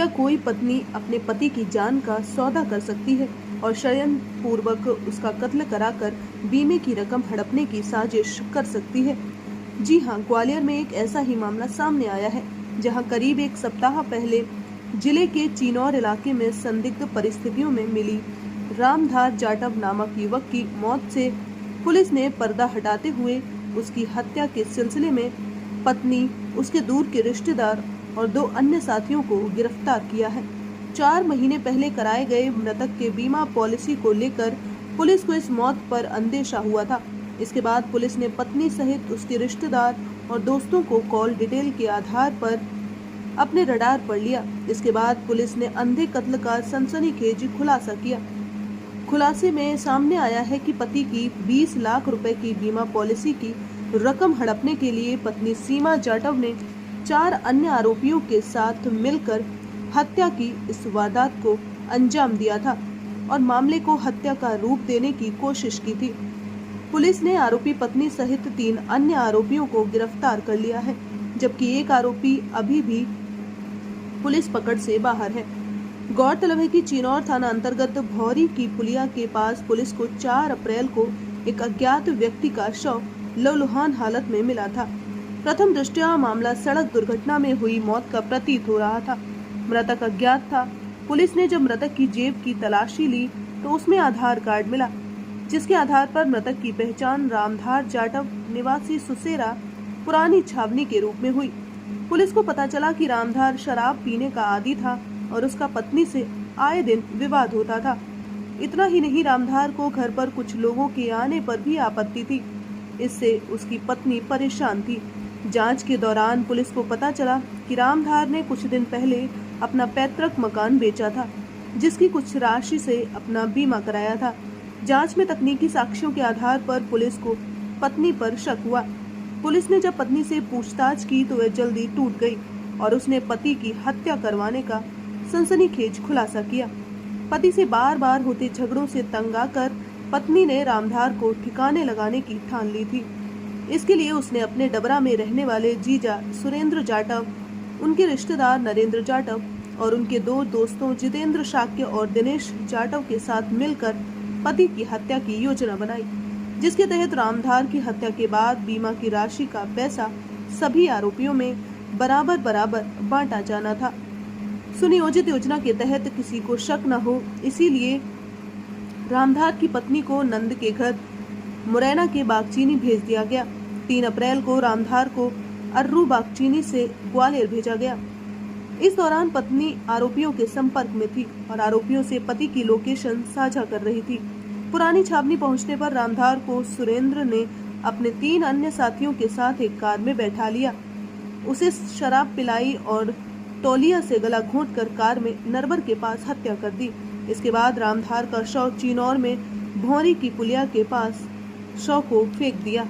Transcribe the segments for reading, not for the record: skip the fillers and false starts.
क्या कोई पत्नी अपने पति की जान का सौदा कर सकती है और षड्यंत्र पूर्वक उसका कत्ल कराकर बीमे की रकम हड़पने की साजिश कर सकती है? जी हाँ, ग्वालियर में एक ऐसा ही मामला सामने आया है, जहां करीब एक सप्ताह पहले जिले के चिनौर इलाके में संदिग्ध परिस्थितियों में मिली रामधार जाटव नामक युवक की मौत से पुलिस ने पर्दा हटाते हुए उसकी हत्या के सिलसिले में पत्नी, उसके दूर के रिश्तेदार और 2 अन्य साथियों को गिरफ्तार किया है। 4 महीने पहले कराए गए मृतक के बीमा पॉलिसी को लेकर पुलिस को इस मौत पर अंदेशा हुआ था। इसके बाद पुलिस ने पत्नी सहित उसके रिश्तेदार और दोस्तों को कॉल डिटेल के आधार पर अपने रडार पर लिया। इसके बाद पुलिस ने अंधे कत्ल का सनसनीखेज खुलासा किया। खुलासे में सामने आया है कि पति की 20 लाख रुपए की बीमा पॉलिसी की रकम हड़पने के लिए पत्नी सीमा जाटव ने 4 अन्य आरोपियों के साथ मिलकर हत्या की इस वारदात को अंजाम दिया था और मामले को हत्या का रूप देने की कोशिश की थी। पुलिस ने आरोपी पत्नी सहित 3 अन्य आरोपियों को गिरफ्तार कर लिया है, जबकि एक आरोपी अभी भी पुलिस पकड़ से बाहर है। गौरतलब है कि चिनौर थाना अंतर्गत भौरी की पुलिया के पास पुलिस को 4 अप्रैल को एक अज्ञात व्यक्ति का शव लहूलुहान हालत में मिला था। प्रथम दृष्टया मामला सड़क दुर्घटना में हुई मौत का प्रतीत हो रहा था। मृतक अज्ञात था। पुलिस ने जब मृतक की जेब की तलाशी ली तो उसमें आधार कार्ड मिला, जिसके आधार पर मृतक की पहचान रामधार जाटव निवासी सुसेरा पुरानी छावनी के रूप में हुई। पुलिस को पता चला कि रामधार शराब पीने का आदी था और उसका पत्नी से आए दिन विवाद होता था। इतना ही नहीं, रामधार को घर पर कुछ लोगों के आने पर भी आपत्ति थी। इससे उसकी पत्नी परेशान थी। जांच के दौरान पुलिस को पता चला कि रामधार ने कुछ दिन पहले अपना पैतृक मकान बेचा था, जिसकी कुछ राशि से अपना बीमा कराया था। जांच में तकनीकी साक्ष्यों के आधार पर पुलिस को पत्नी पर शक हुआ। पुलिस ने जब पत्नी से पूछताछ की तो वह जल्दी टूट गई और उसने पति की हत्या करवाने का सनसनीखेज खुलासा किया। पति से बार बार होते झगड़ों से तंग आकर पत्नी ने रामधार को ठिकाने लगाने की ठान ली थी। इसके लिए उसने अपने डबरा में रहने वाले जीजा सुरेंद्र जाटव, उनके रिश्तेदार नरेंद्र जाटव और उनके 2 दोस्तों जितेंद्र शाक्य और दिनेश जाटव के साथ मिलकर पति की हत्या की योजना बनाई, जिसके तहत रामधार की हत्या के बाद बीमा की राशि का पैसा सभी आरोपियों में बराबर बराबर बांटा जाना था। सुनियोजित योजना के तहत किसी को शक न हो, इसीलिए रामधार की पत्नी को नंद के घर मुरैना के बागचीनी भेज दिया गया। 3 अप्रैल को रामधार को अर्रू बागचीनी से ग्वालियर भेजा गया। इस दौरान पत्नी आरोपियों के संपर्क में थी और आरोपियों से पति की लोकेशन साझा कर रही थी। पुरानी छावनी पहुंचने पर रामधार को सुरेंद्र ने अपने 3 अन्य साथियों के साथ एक कार में बैठा लिया। उसे शराब पिलाई और तौलिया से गला घोंटकर कार में नरवर के पास हत्या कर दी। इसके बाद रामधार का शव चिनौर में भौरी की पुलिया के पास शव को फेंक दिया।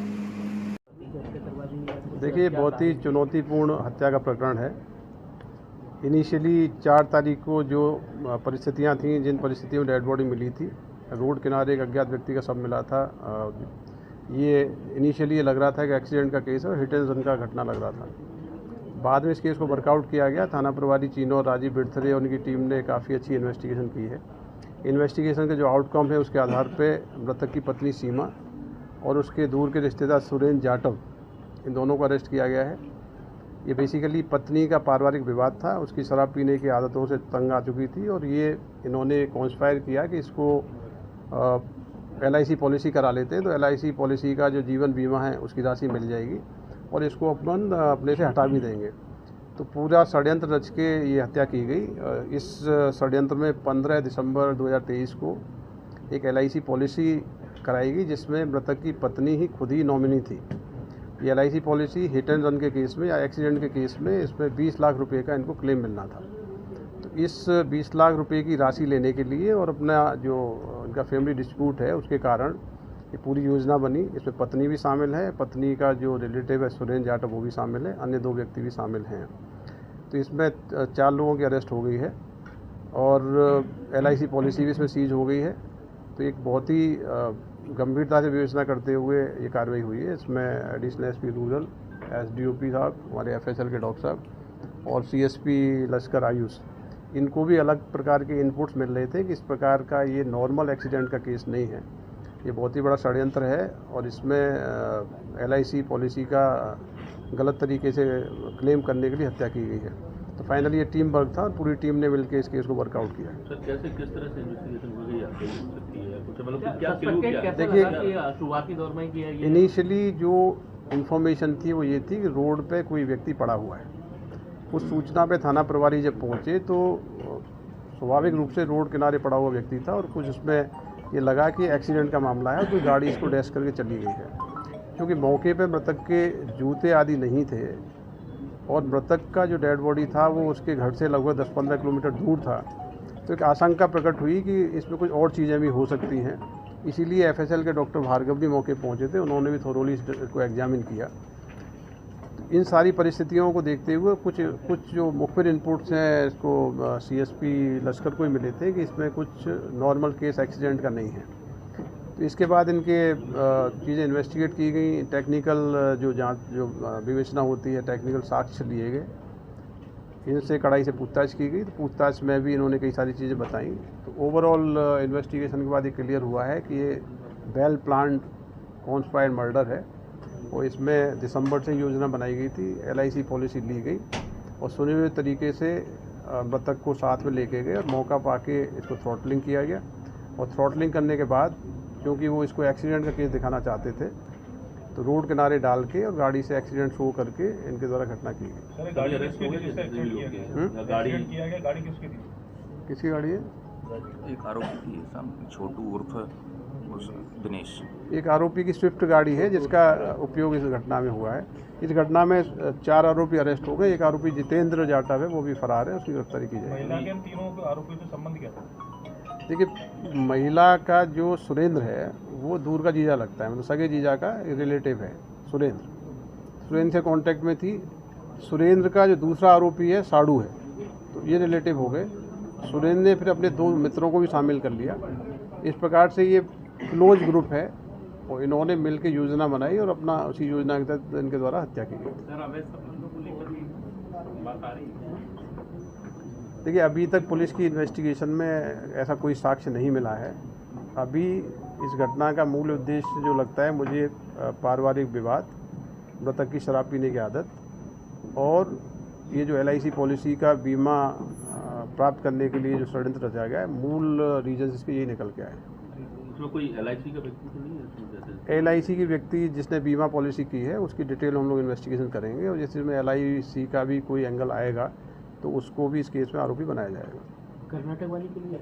देखिए, बहुत ही चुनौतीपूर्ण हत्या का प्रकरण है। इनिशियली 4 तारीख को जो परिस्थितियां थीं, जिन परिस्थितियों में डेड बॉडी मिली थी, रोड किनारे एक अज्ञात व्यक्ति का शव मिला था। ये इनिशियली ये लग रहा था कि एक्सीडेंट का केस है और हिट एंड रन का घटना लग रहा था। बाद में इस केस को वर्कआउट किया गया। थाना प्रभारी चिनौर राजीव बिरथरे और उनकी टीम ने काफ़ी अच्छी इन्वेस्टिगेशन की है। इन्वेस्टिगेशन के जो आउटकम है उसके आधार पर मृतक की पत्नी सीमा और उसके दूर के रिश्तेदार सुरेंद्र जाटव, इन दोनों को अरेस्ट किया गया है। ये बेसिकली पत्नी का पारिवारिक विवाद था। उसकी शराब पीने की आदतों से तंग आ चुकी थी और ये इन्होंने कॉन्स्पायर किया कि इसको LIC पॉलिसी करा लेते हैं तो LIC पॉलिसी का जो जीवन बीमा है उसकी राशि मिल जाएगी और इसको अपने से हटा भी देंगे। तो पूरा षड्यंत्र रच के ये हत्या की गई। इस षड्यंत्र में 15 दिसंबर 2023 को एक LIC पॉलिसी कराएगी जिसमें मृतक की पत्नी ही खुद ही नॉमिनी थी। ये LIC policy hit and run के केस में या एक्सीडेंट के केस में इसमें 20 लाख रुपए का इनको क्लेम मिलना था। तो इस 20 लाख रुपए की राशि लेने के लिए और अपना जो इनका फैमिली डिस्प्यूट है उसके कारण ये पूरी योजना बनी। इसमें पत्नी भी शामिल है, पत्नी का जो रिलेटिव है सुरेंद्र जाटव वो भी शामिल है, अन्य 2 व्यक्ति भी शामिल हैं। तो इसमें 4 लोगों की अरेस्ट हो गई है और LIC पॉलिसी भी इसमें सीज हो गई है। तो एक बहुत ही गंभीरता से विवेचना करते हुए ये कार्रवाई हुई है। इसमें एडिशनल SP रूरल, SDOP साहब, हमारे FSL के डॉक्टर साहब और CSP लश्कर आयुष, इनको भी अलग प्रकार के इनपुट्स मिल रहे थे कि इस प्रकार का ये नॉर्मल एक्सीडेंट का केस नहीं है, ये बहुत ही बड़ा षड्यंत्र है और इसमें LIC पॉलिसी का गलत तरीके से क्लेम करने के लिए हत्या की गई है। तो फाइनली ये टीम वर्क था और पूरी टीम ने मिलकर इस केस को वर्कआउट किया। सर कैसे किस तरह से इन्वेस्टिगेशन हो गई आपको सकती है कुछ मतलब क्या क्लू क्या देखिए शुरुआती दौर में किया गया? इनिशियली जो इन्फॉर्मेशन थी वो ये थी कि रोड पे कोई व्यक्ति पड़ा हुआ है। उस सूचना पे थाना प्रभारी जब पहुंचे तो स्वाभाविक रूप से रोड किनारे पड़ा हुआ व्यक्ति था और कुछ उसमें ये लगा कि एक्सीडेंट का मामला है और कोई गाड़ी इसको डैश करके चली गई है। क्योंकि मौके पे मृतक के जूते आदि नहीं थे और मृतक का जो डेड बॉडी था वो उसके घर से लगभग 10-15 किलोमीटर दूर था, तो एक आशंका प्रकट हुई कि इसमें कुछ और चीज़ें भी हो सकती हैं। इसीलिए FSL के डॉक्टर भार्गव भी मौके पहुंचे थे, उन्होंने भी थोरोली इसको एग्जामिन किया। इन सारी परिस्थितियों को देखते हुए कुछ जो मुखबिर इनपुट्स हैं इसको CSP लश्कर को ही मिले थे कि इसमें कुछ नॉर्मल केस एक्सीडेंट का नहीं है। तो इसके बाद इनके चीज़ें इन्वेस्टिगेट की गई, टेक्निकल जो जांच जो विवेचना होती है, टेक्निकल साक्ष्य लिए गए, इनसे कड़ाई से पूछताछ की गई। तो पूछताछ में भी इन्होंने कई सारी चीज़ें बताई। तो ओवरऑल इन्वेस्टिगेशन के बाद ये क्लियर हुआ है कि ये वेल प्लान्ड कॉन्स्पायर्ड मर्डर है और इसमें दिसंबर से योजना बनाई गई थी, LIC पॉलिसी ली गई और सुने हुए तरीके से मृतक को साथ में लेके गए और मौका पाके इसको थ्रॉटलिंग किया गया। और थ्रॉटलिंग करने के बाद क्योंकि वो इसको एक्सीडेंट का केस दिखाना चाहते थे तो रोड किनारे डाल के और गाड़ी से एक्सीडेंट शो करके इनके द्वारा घटना की गई। किसकी गाड़ी है? एक आरोपी की सामने छोटू उर्फ दिनेश। एक आरोपी की स्विफ्ट गाड़ी है जिसका उपयोग इस घटना में हुआ है। इस घटना में 4 आरोपी अरेस्ट हो गए। एक आरोपी जितेंद्र जाटव है, वो भी फरार है, उसकी गिरफ्तारी की जाएगी। महिला के तीनों आरोपियों से संबंध क्या था? देखिए महिला का जो सुरेंद्र है वो दूर का जीजा लगता है, मतलब सगे जीजा का रिलेटिव है सुरेंद्र से कांटेक्ट में थी। सुरेंद्र का जो दूसरा आरोपी है साड़ू है, तो ये रिलेटिव हो गए। सुरेंद्र ने फिर अपने 2 मित्रों को भी शामिल कर लिया। इस प्रकार से ये क्लोज ग्रुप है और इन्होंने मिलकर योजना बनाई और अपना उसी योजना के तहत इनके द्वारा हत्या की गई। देखिए अभी तक पुलिस की इन्वेस्टिगेशन में ऐसा कोई साक्ष्य नहीं मिला है। अभी इस घटना का मूल उद्देश्य जो लगता है मुझे पारिवारिक विवाद, मृतक की शराब पीने की आदत और ये जो LIC पॉलिसी का बीमा प्राप्त करने के लिए जो षड्यंत्र रचा गया है, मूल रीजन इसके यही निकल के आए। उसमें कोई LIC का व्यक्ति तो नहीं है? LIC की व्यक्ति जिसने बीमा पॉलिसी की है उसकी डिटेल हम लोग इन्वेस्टिगेशन करेंगे और जिसमें LIC का भी कोई एंगल आएगा तो उसको भी इस केस में आरोपी बनाया जाएगा। कर्नाटक वाली के लिए